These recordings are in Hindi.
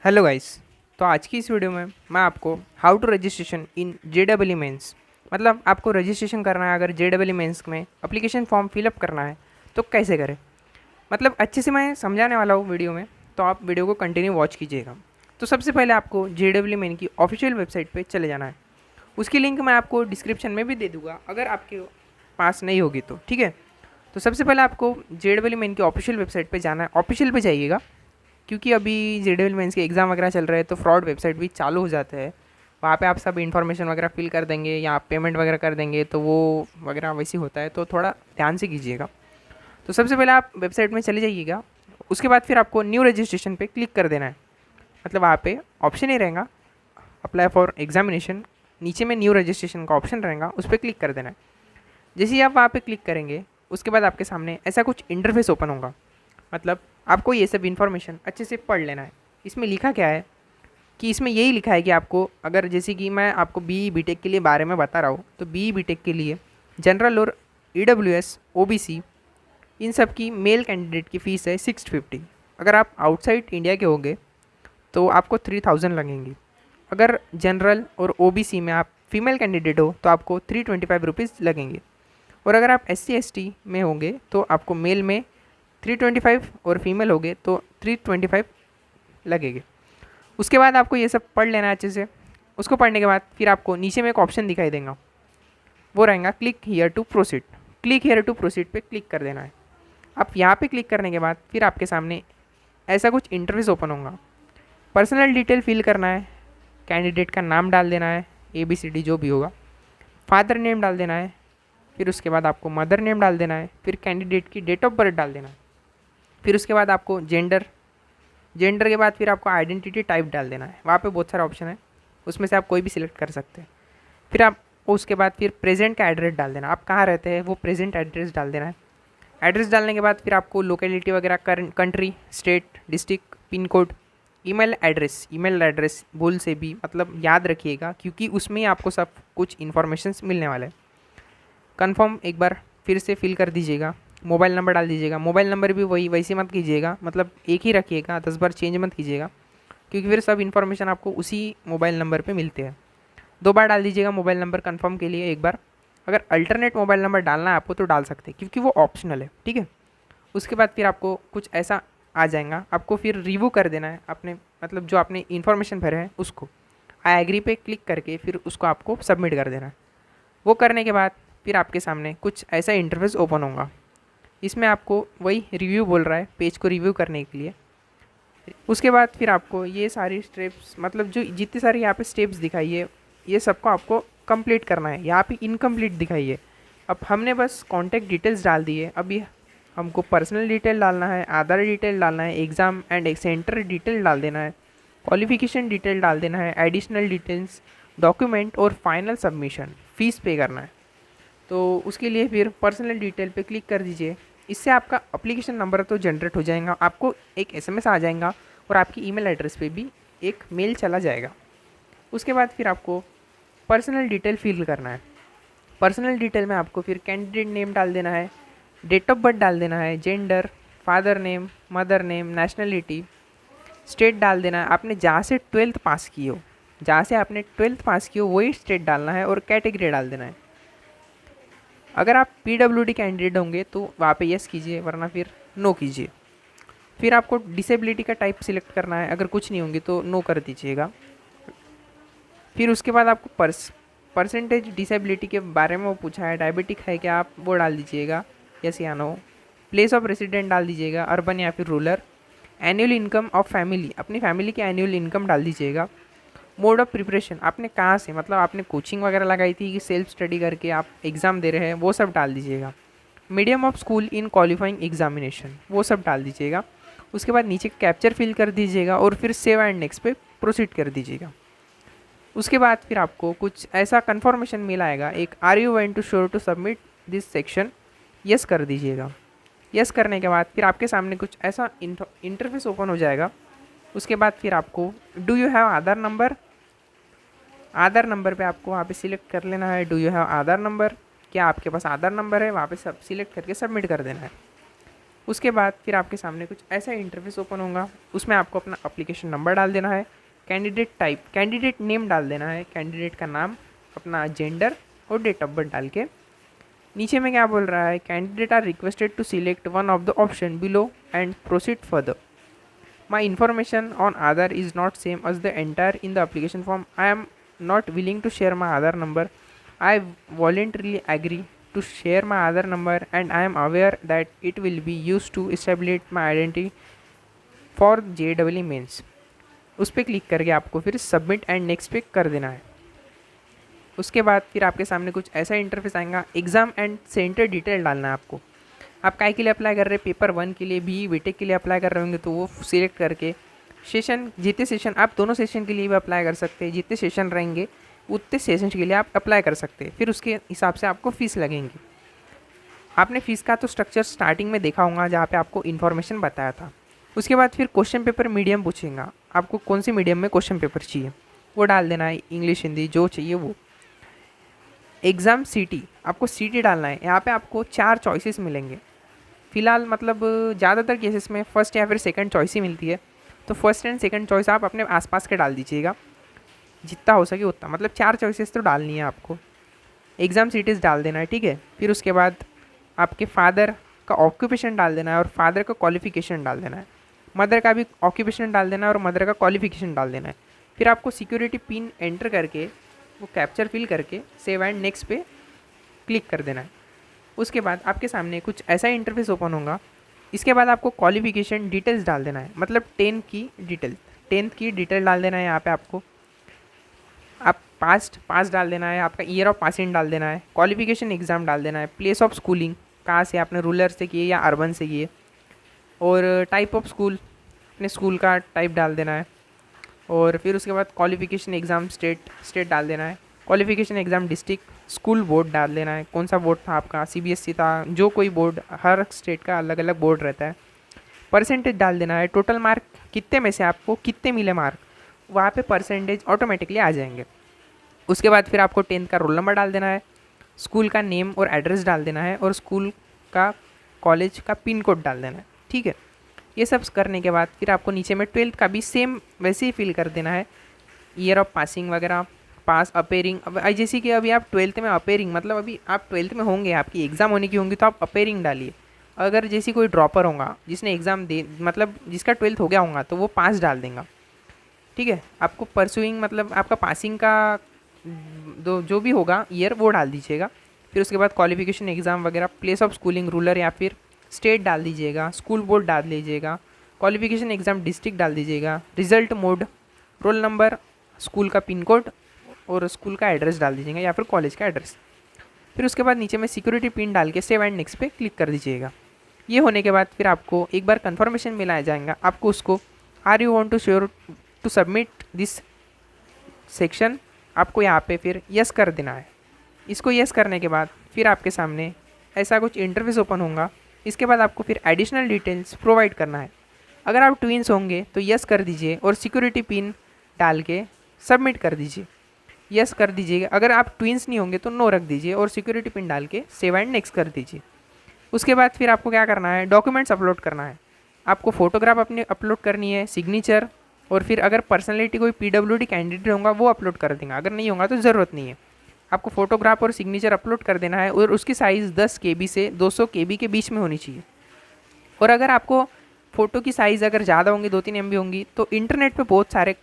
Hello guys. तो आज की इस वीडियो में मैं आपको how to registration in JEE mains मतलब आपको रजिस्ट्रेशन करना है अगर JEE मेंस में एप्लीकेशन फॉर्म फिलअप करना है तो कैसे करें, मतलब अच्छे से मैं समझाने वाला हूँ वीडियो में। तो आप वीडियो को कंटिन्यू वॉच कीजिएगा। तो सबसे पहले आपको JEE मेन की ऑफिशियल वेबसाइट पर चले जाना है। उसकी लिंक मैं आपको डिस्क्रिप्शन में भी दे दूँगा अगर आपके पास नहीं होगी तो, ठीक है। तो सबसे पहले आपको JEE मेन की ऑफिशियल वेबसाइट पर जाना है। ऑफिशियल पे जाइएगा क्योंकि अभी JEE मेंस के एग्ज़ाम वगैरह चल रहे हैं तो फ्रॉड वेबसाइट भी चालू हो जाते हैं। वहाँ पे आप सब इन्फॉर्मेशन वगैरह फिल कर देंगे या आप पेमेंट वगैरह कर देंगे तो वो वगैरह वैसे होता है, तो थोड़ा ध्यान से कीजिएगा। तो सबसे पहले आप वेबसाइट में चले जाइएगा। उसके बाद फिर आपको न्यू रजिस्ट्रेशन पे क्लिक कर देना है। मतलब वहाँ पे ऑप्शन ही रहेगा अप्लाई फॉर एग्जामिनेशन, नीचे में न्यू रजिस्ट्रेशन का ऑप्शन रहेगा, उस पर क्लिक कर देना है। जैसे ही आप वहाँ पे क्लिक करेंगे उसके बाद आपके सामने ऐसा कुछ इंटरफेस ओपन होगा। मतलब आपको ये सब इन्फॉर्मेशन अच्छे से पढ़ लेना है। इसमें लिखा क्या है कि इसमें यही लिखा है कि आपको अगर जैसे कि मैं आपको BE BTech के लिए बारे में बता रहा हूँ तो BE BTech के लिए जनरल और EWS OBC इन सब की मेल कैंडिडेट की फ़ीस है 650। अगर आप आउटसाइड इंडिया के होंगे तो आपको 3000 लगेंगी। अगर जनरल और OBC में आप फीमेल कैंडिडेट हो तो आपको 325 रुपीज़ लगेंगे। और अगर आप SC ST में होंगे तो आपको मेल में 325 और फीमेल होगे तो 325 लगेंगे। उसके बाद आपको ये सब पढ़ लेना है अच्छे से। उसको पढ़ने के बाद फिर आपको नीचे में एक ऑप्शन दिखाई देगा, वो रहेगा click here to proceed. Click here to proceed पे क्लिक कर देना है। आप यहाँ पे क्लिक करने के बाद फिर आपके सामने ऐसा कुछ इंटरफेस ओपन होगा। पर्सनल डिटेल फिल करना है, कैंडिडेट का नाम डाल देना है, ABCD जो भी होगा, फादर नेम डाल देना है, फिर उसके बाद आपको मदर नेम डाल देना है, फिर कैंडिडेट की डेट ऑफ बर्थ डाल देना है, फिर उसके बाद आपको जेंडर के बाद फिर आपको आइडेंटिटी टाइप डाल देना है। वहाँ पे बहुत सारे ऑप्शन है, उसमें से आप कोई भी सिलेक्ट कर सकते हैं। फिर आप उसके बाद फिर प्रेजेंट का एड्रेस डाल देना, आप कहाँ रहते हैं वो प्रेजेंट एड्रेस डाल देना है। एड्रेस डालने के बाद फिर आपको लोकेलिटी वगैरह country, state, district, pin code, email address भूल से भी मतलब याद रखिएगा क्योंकि उसमें ही आपको सब कुछ इन्फॉर्मेशन मिलने वाला है। कन्फर्म एक बार फिर से फिल कर दीजिएगा। मोबाइल नंबर डाल दीजिएगा। मोबाइल नंबर भी वही वैसे मत कीजिएगा, मतलब एक ही रखिएगा, 10 बार चेंज मत कीजिएगा क्योंकि फिर सब इन्फॉर्मेशन आपको उसी मोबाइल नंबर पे मिलते हैं। 2 बार डाल दीजिएगा मोबाइल नंबर कन्फर्म के लिए एक बार। अगर अल्टरनेट मोबाइल नंबर डालना है आपको तो डाल सकते हैं क्योंकि वो ऑप्शनल है, ठीक है। उसके बाद फिर आपको कुछ ऐसा आ जाएगा, आपको फिर रिव्यू कर देना है अपने मतलब जो आपने इन्फॉर्मेशन भरे हैं उसको। आई एग्री पे क्लिक करके फिर उसको आपको सबमिट कर देना है। वो करने के बाद फिर आपके सामने कुछ ऐसा इंटरफेस ओपन होगा। इसमें आपको वही रिव्यू बोल रहा है, पेज को रिव्यू करने के लिए। उसके बाद फिर आपको ये सारी स्टेप्स मतलब जो जितने सारे यहाँ पे स्टेप्स दिखाई है ये सबको आपको कंप्लीट करना है। यहाँ पे इनकम्प्लीट दिखाई है। अब हमने बस कॉन्टैक्ट डिटेल्स डाल दी है, अभी हमको पर्सनल डिटेल डालना है, आधार डिटेल डालना है, एग्ज़ाम एंड सेंटर डिटेल डाल देना है, क्वालिफिकेशन डिटेल डाल देना है, एडिशनल डिटेल्स, डॉक्यूमेंट और फाइनल सबमिशन, फ़ीस पे करना है। तो उसके लिए फिर पर्सनल डिटेल पे क्लिक कर दीजिए। इससे आपका एप्लीकेशन नंबर तो जनरेट हो जाएगा, आपको एक SMS आ जाएगा और आपकी ईमेल एड्रेस पे भी एक मेल चला जाएगा। उसके बाद फिर आपको पर्सनल डिटेल फिल करना है। पर्सनल डिटेल में आपको फिर कैंडिडेट नेम डाल देना है, डेट ऑफ बर्थ डाल देना है, gender, father name, mother name, nationality, state डाल देना है। आपने जहाँ से 12th पास की हो, जहाँ से आपने 12th पास की हो वही स्टेट डालना है और कैटेगरी डाल देना है। अगर आप PWD कैंडिडेट होंगे तो वहाँ पे यस कीजिए, वरना फिर नो कीजिए। फिर आपको डिसेबिलिटी का टाइप सिलेक्ट करना है, अगर कुछ नहीं होंगे तो नो कर दीजिएगा। फिर उसके बाद आपको परसेंटेज डिसेबिलिटी के बारे में वो पूछा है, डायबिटिक है क्या, आप वो डाल दीजिएगा यस या नो। प्लेस ऑफ रेसिडेंट डाल दीजिएगा, अर्बन या फिर rural. Annual income of family, अपनी फैमिली की एनुअल इनकम डाल दीजिएगा। मोड ऑफ प्रिपरेशन, आपने कहाँ से मतलब आपने कोचिंग वगैरह लगाई थी कि सेल्फ स्टडी करके आप एग्ज़ाम दे रहे हैं, वो सब डाल दीजिएगा। Medium of school in qualifying examination, वो सब डाल दीजिएगा। उसके बाद नीचे कैप्चर फिल कर दीजिएगा और फिर सेव एंड नेक्स्ट पे प्रोसीड कर दीजिएगा। उसके बाद फिर आपको कुछ ऐसा कन्फर्मेशन मिल आएगा एक, are you want to sure to submit this section, yes कर दीजिएगा। यस करने के बाद फिर आपके सामने कुछ ऐसा इंटरफेस ओपन हो जाएगा। उसके बाद फिर आपको do you have Aadhaar number, Aadhaar number पे आपको वहाँ पे सिलेक्ट कर लेना है, do you have Aadhaar number, क्या आपके पास आधार नंबर है, वहाँ पे सब सिलेक्ट करके सबमिट कर देना है। उसके बाद फिर आपके सामने कुछ ऐसा इंटरफेस ओपन होगा, उसमें आपको अपना एप्लीकेशन नंबर डाल देना है, कैंडिडेट टाइप, कैंडिडेट नेम डाल देना है, कैंडिडेट का नाम, अपना जेंडर और डेट ऑफ बर्थ डाल के नीचे में क्या बोल रहा है, candidate are requested to select one of the option below and proceed further. My information on Aadhaar is not same as the entire in the application form. I am not willing to share my Aadhaar number. I voluntarily agree to share my Aadhaar number and I am aware that it will be used to establish my identity for JEE mains. उस पर क्लिक करके आपको फिर सबमिट एंड नेक्स्ट पे कर देना है. उसके बाद फिर आपके सामने कुछ ऐसा इंटरफेस आएगा, एग्ज़ाम एंड सेंटर डिटेल डालना है आपको. आप काय के लिए अप्लाई कर रहे हैं, पेपर 1 के लिए, बी बीटेक के लिए अप्लाई कर रहे होंगे तो वो सिलेक्ट करके सेशन, जितने सेशन आप दोनों सेशन के लिए भी अप्लाई कर सकते हैं, जितने सेशन रहेंगे उतने सेशन के लिए आप अप्लाई कर सकते हैं. फिर उसके हिसाब से आपको फ़ीस लगेंगी. आपने फ़ीस का तो स्ट्रक्चर स्टार्टिंग में देखा होगा जहाँ पे आपको इन्फॉर्मेशन बताया था. उसके बाद फिर क्वेश्चन पेपर मीडियम पूछेगा, आपको कौन सी मीडियम में क्वेश्चन पेपर चाहिए वो डाल देना है, इंग्लिश हिंदी जो चाहिए वो. एग्ज़ाम सीटी, आपको सीटी डालना है. यहाँ पे आपको 4 चॉइसेस मिलेंगे फ़िलहाल, मतलब ज़्यादातर केसेस में फ़र्स्ट या फिर सेकंड चॉइस ही मिलती है. तो फर्स्ट एंड सेकंड चॉइस आप अपने आसपास के डाल दीजिएगा जितना हो सके उतना, मतलब 4 चॉइसेस तो डालनी है आपको. एग्ज़ाम सीटीज़ डाल देना है, ठीक है. फिर उसके बाद आपके फादर का ऑक्यूपेशन डाल देना है और फादर का क्वालिफ़िकेशन डाल देना है. मदर का भी ऑक्यूपेशन डाल देना है और मदर का क्वालिफ़िकेशन डाल देना है. फिर आपको सिक्योरिटी पिन एंटर करके वो कैप्चर फिल करके सेव एंड नेक्स्ट पे क्लिक कर देना है. उसके बाद आपके सामने कुछ ऐसा इंटरफेस ओपन होगा. इसके बाद आपको क्वालिफ़िकेशन डिटेल्स डाल देना है, मतलब 10th की डिटेल डाल देना है. यहाँ पे आपको आप पास डाल देना है, आपका ईयर ऑफ पासिंग डाल देना है, क्वालिफ़िकेशन एग्ज़ाम डाल देना है, प्लेस ऑफ स्कूलिंग कहाँ से आपने रूरल से किए या अर्बन से किए, और टाइप ऑफ स्कूल अपने स्कूल का टाइप डाल देना है. और फिर उसके बाद क्वालिफ़िकेशन एग्ज़ाम स्टेट डाल देना है, qualification exam district, school board डाल देना है, कौन सा बोर्ड था आपका, सीबीएसई था, जो कोई बोर्ड, हर स्टेट का अलग अलग बोर्ड रहता है. परसेंटेज डाल देना है, टोटल मार्क कितने में से आपको कितने मिले मार्क, वहाँ पे परसेंटेज ऑटोमेटिकली आ जाएंगे. उसके बाद फिर आपको 10th का रोल नंबर डाल देना है, स्कूल का नेम और एड्रेस डाल देना है और स्कूल का कॉलेज का पिन कोड डाल देना है, ठीक है. ये सब करने के बाद फिर आपको नीचे में 12th का भी सेम वैसे ही फिल कर देना है, ईयर ऑफ पासिंग वगैरह, पास अपेयरिंग. अब जैसे कि अभी आप 12th में अपेयरिंग, मतलब अभी आप 12th में होंगे, आपकी एग्ज़ाम होने की होंगी तो आप अपेयरिंग डालिए. अगर जैसे कोई ड्रॉपर होगा जिसने एग्ज़ाम दे, मतलब जिसका 12th हो गया होगा तो वो पास डाल देगा, ठीक है. आपको परसुइंग, मतलब आपका पासिंग का जो भी होगा ईयर वो डाल दीजिएगा. फिर उसके बाद क्वालिफ़िकेशन एग्ज़ाम वगैरह, प्लेस ऑफ स्कूलिंग रूरल या फिर स्टेट डाल दीजिएगा, स्कूल बोर्ड डाल दीजिएगा, क्वालिफ़िकेशन एग्ज़ाम डिस्ट्रिक्ट डाल दीजिएगा, result mode, roll number, school का पिन कोड और स्कूल का एड्रेस डाल दीजिएगा या फिर कॉलेज का एड्रेस. फिर उसके बाद नीचे में सिक्योरिटी पिन डाल के सेव एंड नेक्स्ट पे क्लिक कर दीजिएगा. ये होने के बाद फिर आपको एक बार कन्फर्मेशन मिलाया जाएगा. आपको उसको are you want to sure to submit this section, आपको यहाँ पे फिर यस कर देना है. इसको यस करने के बाद फिर आपके सामने ऐसा कुछ इंटरफेस ओपन होगा. इसके बाद आपको फिर एडिशनल डिटेल्स प्रोवाइड करना है. अगर आप ट्विंस होंगे तो यस कर दीजिए और सिक्योरिटी पिन डाल के सबमिट कर दीजिए, यस कर दीजिएगा. अगर आप ट्विंस नहीं होंगे तो नो रख दीजिए और सिक्योरिटी पिन डाल के सेव एंड नेक्स्ट कर दीजिए. उसके बाद फिर आपको क्या करना है, डॉक्यूमेंट्स अपलोड करना है. आपको फ़ोटोग्राफ अपनी अपलोड करनी है, सिग्नेचर, और फिर अगर पर्सनैलिटी कोई PWD कैंडिडेट होगा वो अपलोड कर देंगे, अगर नहीं होगा तो ज़रूरत नहीं है. आपको फ़ोटोग्राफ और सिग्नेचर अपलोड कर देना है और उसकी साइज़ 10 KB से 200 KB के बीच में होनी चाहिए. और अगर आपको फ़ोटो की साइज़ अगर ज़्यादा होंगी, 2-3 MB होंगी, तो इंटरनेट पे बहुत सारे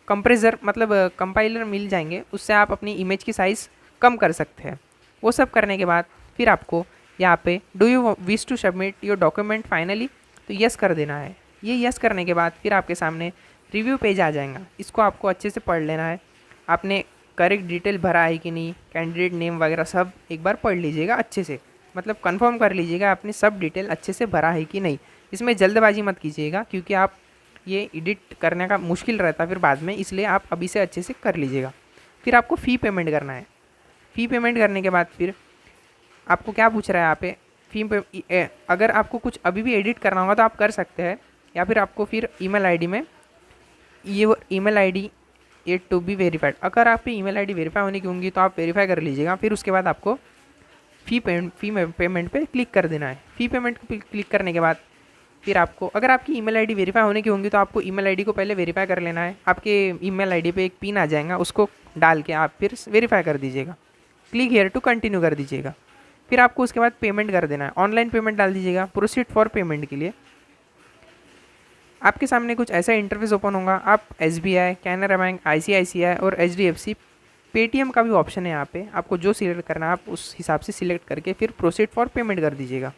कंप्रेसर, मतलब कंपाइलर मिल जाएंगे, उससे आप अपनी इमेज की साइज़ कम कर सकते हैं. वो सब करने के बाद फिर आपको यहाँ पे do you wish to submit your document finally, तो यस कर देना है. ये यस करने के बाद फिर आपके सामने रिव्यू पेज आ जाएगा. इसको आपको अच्छे से पढ़ लेना है. आपने करेक्ट डिटेल भरा है कि नहीं, कैंडिडेट नेम वगैरह सब एक बार पढ़ लीजिएगा अच्छे से, मतलब कंफर्म कर लीजिएगा आपने सब डिटेल अच्छे से भरा है कि नहीं. इसमें जल्दबाजी मत कीजिएगा क्योंकि आप ये एडिट करने का मुश्किल रहता है फिर बाद में, इसलिए आप अभी से अच्छे से कर लीजिएगा. फिर आपको फ़ी पेमेंट करना है. फ़ी पेमेंट करने के बाद फिर आपको क्या पूछ रहा है यहाँ पे, फ़ी पे अगर आपको कुछ अभी भी एडिट करना होगा तो आप कर सकते हैं, या फिर आपको फिर ईमेल आईडी में ये ईमेल आईडी ये टू बी वेरीफाइड, अगर आप पे ईमेल आईडी वेरीफाई होने की होंगी तो आप वेरीफाई कर लीजिएगा. फिर उसके बाद आपको पेमेंट पे क्लिक कर देना है। फ़ी पेमेंट पे क्लिक करने के बाद फिर आपको, अगर आपकी ईमेल आईडी वेरीफाई होने की होंगी तो आपको ईमेल आईडी को पहले वेरीफाई कर लेना है। आपके ईमेल आईडी पे एक पिन आ जाएगा, उसको डाल के आप फिर वेरीफाई कर दीजिएगा। क्लिक हेयर टू कंटिन्यू कर दीजिएगा। फिर आपको उसके बाद पेमेंट कर देना है। ऑनलाइन पेमेंट डाल दीजिएगा प्रोसीड फॉर पेमेंट के लिए। आपके सामने कुछ ऐसा इंटरफेस ओपन होगा। आप SBI, कैनरा बैंक, ICICI और HDFC, पेटीएम का भी ऑप्शन है यहाँ पे। आपको जो सिलेक्ट करना है आप उस हिसाब से सिलेक्ट करके फिर प्रोसीड फॉर पेमेंट कर दीजिएगा।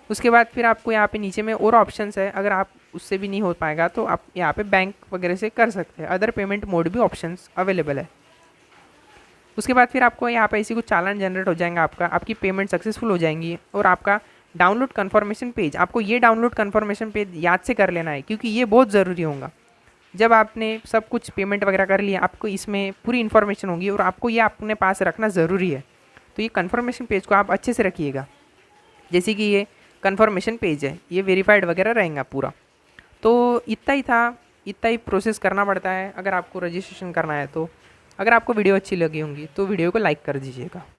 उसके बाद फिर आपको यहाँ पे नीचे में और ऑप्शंस है। अगर आप उससे भी नहीं हो पाएगा तो आप यहाँ पे बैंक वगैरह से कर सकते हैं। अदर पेमेंट मोड भी ऑप्शंस अवेलेबल है। उसके बाद फिर आपको यहाँ पे इसी कुछ चालान जनरेट हो जाएगा, आपकी पेमेंट सक्सेसफुल हो जाएंगी। और आपका डाउनलोड कन्फर्मेशन पेज, आपको ये डाउनलोड कन्फर्मेशन पेज याद से कर लेना है क्योंकि ये बहुत ज़रूरी होगा। जब आपने सब कुछ पेमेंट वगैरह कर लिया, आपको इसमें पूरी इन्फॉर्मेशन होगी और आपको ये अपने पास रखना ज़रूरी है। तो ये कन्फर्मेशन पेज को आप अच्छे से रखिएगा। जैसे कि ये कन्फर्मेशन पेज है, ये वेरीफाइड वगैरह रहेगा पूरा। तो इतना ही था, इतना ही प्रोसेस करना पड़ता है अगर आपको रजिस्ट्रेशन करना है। तो अगर आपको वीडियो अच्छी लगी होंगी तो वीडियो को लाइक कर दीजिएगा।